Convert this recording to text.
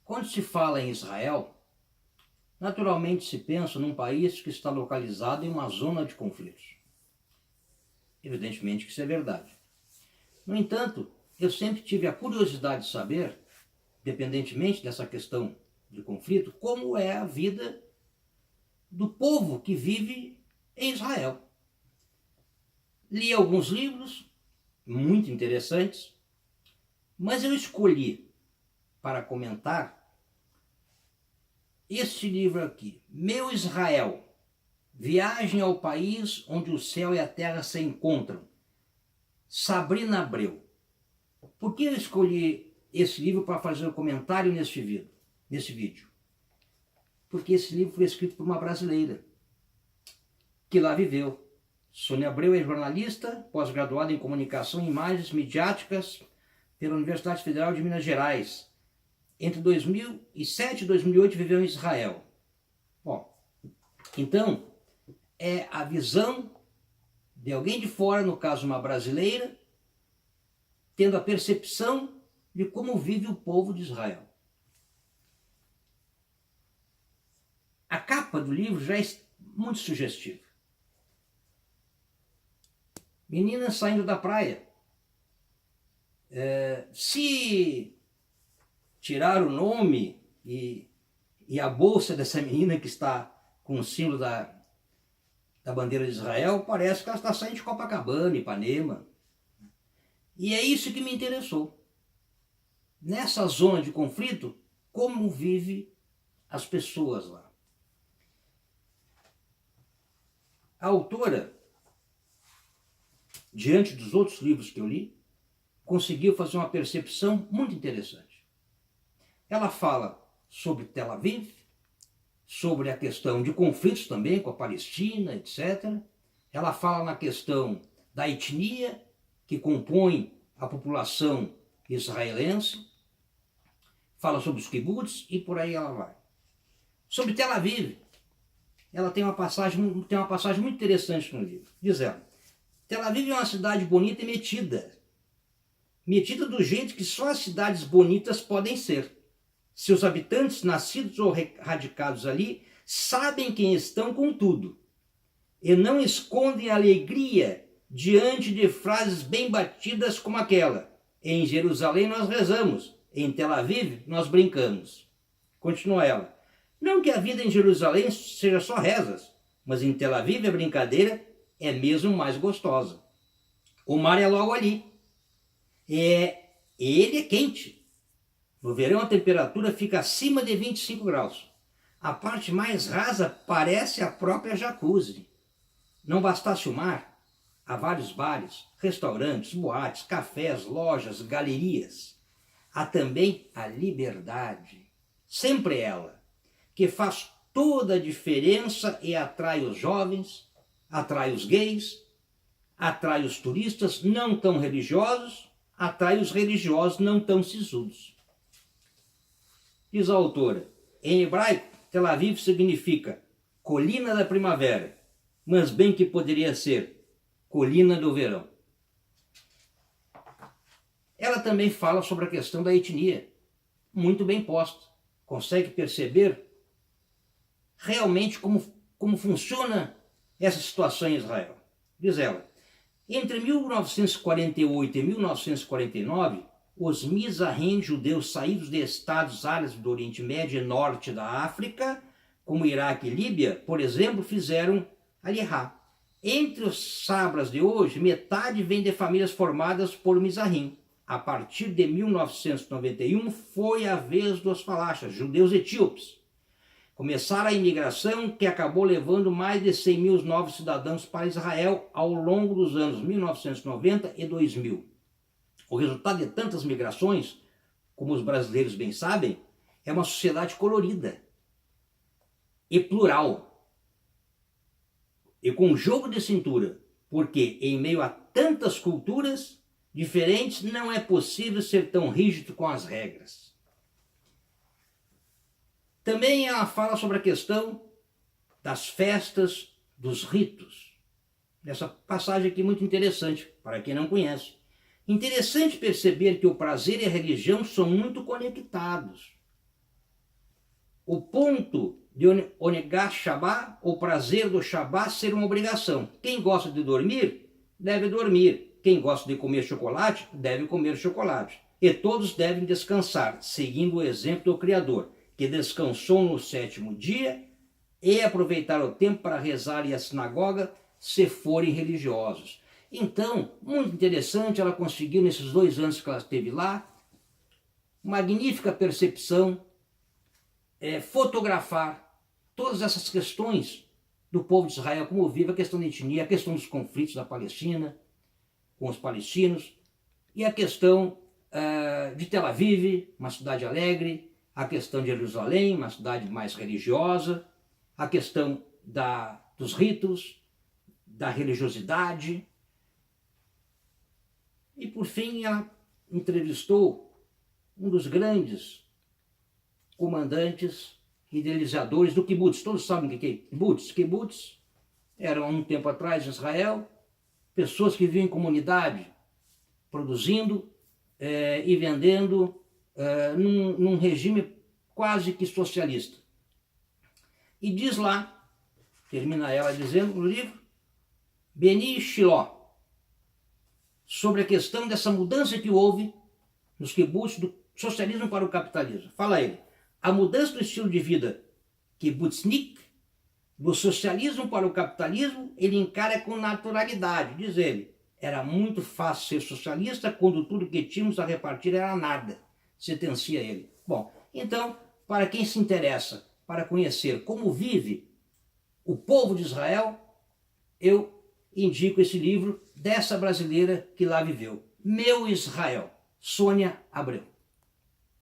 Quando se fala em Israel, naturalmente se pensa num país que está localizado em uma zona de conflitos. Evidentemente que isso é verdade. No entanto, eu sempre tive a curiosidade de saber, independentemente dessa questão de conflito, como é a vida do povo que vive em Israel. Li alguns livros muito interessantes, mas eu escolhi para comentar este livro aqui, Meu Israel, Viagem ao País onde o Céu e a Terra se Encontram, Sabrina Abreu. Por que eu escolhi esse livro para fazer um comentário nesse vídeo? Porque esse livro foi escrito por uma brasileira que lá viveu. Sônia Abreu é jornalista, pós-graduada em Comunicação e Imagens Midiáticas pela Universidade Federal de Minas Gerais. Entre 2007 e 2008 viveu em Israel. Então, é a visão de alguém de fora, no caso uma brasileira, tendo a percepção de como vive o povo de Israel. A capa do livro já é muito sugestiva. Meninas saindo da praia. Se tirar o nome e a bolsa dessa menina que está com o símbolo da bandeira de Israel, parece que ela está saindo de Copacabana, Ipanema. E é isso que me interessou. Nessa zona de conflito, como vivem as pessoas lá. A autora, diante dos outros livros que eu li, conseguiu fazer uma percepção muito interessante. Ela fala sobre Tel Aviv, sobre a questão de conflitos também com a Palestina, etc. Ela fala na questão da etnia que compõe a população israelense, fala sobre os kibbutz e por aí ela vai. Sobre Tel Aviv, ela tem uma passagem muito interessante no livro. Diz ela, Tel Aviv é uma cidade bonita e metida. Metida do jeito que só as cidades bonitas podem ser. Seus habitantes, nascidos ou radicados ali, sabem quem estão com tudo. E não escondem alegria diante de frases bem batidas como aquela. Em Jerusalém nós rezamos, em Tel Aviv nós brincamos. Continua ela. Não que a vida em Jerusalém seja só rezas, mas em Tel Aviv a brincadeira é mesmo mais gostosa. O mar é logo ali. Ele é quente. No verão a temperatura fica acima de 25 graus. A parte mais rasa parece a própria jacuzzi. Não bastasse o mar, há vários bares, restaurantes, boates, cafés, lojas, galerias. Há também a liberdade. Sempre ela, que faz toda a diferença e atrai os jovens, atrai os gays, atrai os turistas não tão religiosos, atrai os religiosos não tão sisudos. Diz a autora, em hebraico, Tel Aviv significa colina da primavera, mas bem que poderia ser colina do verão. Ela também fala sobre a questão da etnia, muito bem posta. Consegue perceber realmente como funciona essa situação em Israel. Diz ela, entre 1948 e 1949, os Mizrahim judeus saídos de estados árabes do Oriente Médio e Norte da África, como Iraque e Líbia, por exemplo, fizeram Aliyah. Entre os sabras de hoje, metade vem de famílias formadas por Mizrahim. A partir de 1991, foi a vez dos falachas, judeus etíopes. Começaram a imigração que acabou levando mais de 100 mil novos cidadãos para Israel ao longo dos anos 1990 e 2000. O resultado de tantas migrações, como os brasileiros bem sabem, é uma sociedade colorida e plural. E com jogo de cintura, porque em meio a tantas culturas diferentes não é possível ser tão rígido com as regras. Também ela fala sobre a questão das festas, dos ritos. Essa passagem aqui é muito interessante, para quem não conhece. Interessante perceber que o prazer e a religião são muito conectados. o ponto de onegar Shabá, o prazer do Shabá ser uma obrigação. Quem gosta de dormir, deve dormir. Quem gosta de comer chocolate, deve comer chocolate. E todos devem descansar, seguindo o exemplo do Criador, que descansou no 7º dia, e aproveitar o tempo para rezar e a sinagoga, se forem religiosos. Então, muito interessante, ela conseguiu, nesses 2 anos que ela esteve lá, magnífica percepção, fotografar todas essas questões do povo de Israel, como vive a questão da etnia, a questão dos conflitos da Palestina, com os palestinos, e a questão de Tel Aviv, uma cidade alegre, a questão de Jerusalém, uma cidade mais religiosa, a questão dos ritos, da religiosidade. E por fim ela entrevistou um dos grandes comandantes, idealizadores do kibbutz. Todos sabem o que é kibbutz? Kibbutz eram, um tempo atrás, em Israel, pessoas que viviam em comunidade, produzindo e vendendo num regime quase que socialista. E diz lá, termina ela dizendo no livro, Beni Shiló, sobre a questão dessa mudança que houve nos kibbutz do socialismo para o capitalismo. Fala ele, a mudança do estilo de vida kibbutznik, do socialismo para o capitalismo, ele encara com naturalidade. Diz ele, era muito fácil ser socialista quando tudo que tínhamos a repartir era nada, sentencia ele. Bom, então, para quem se interessa para conhecer como vive o povo de Israel, eu indico esse livro dessa brasileira que lá viveu, Meu Israel, Sônia Abreu.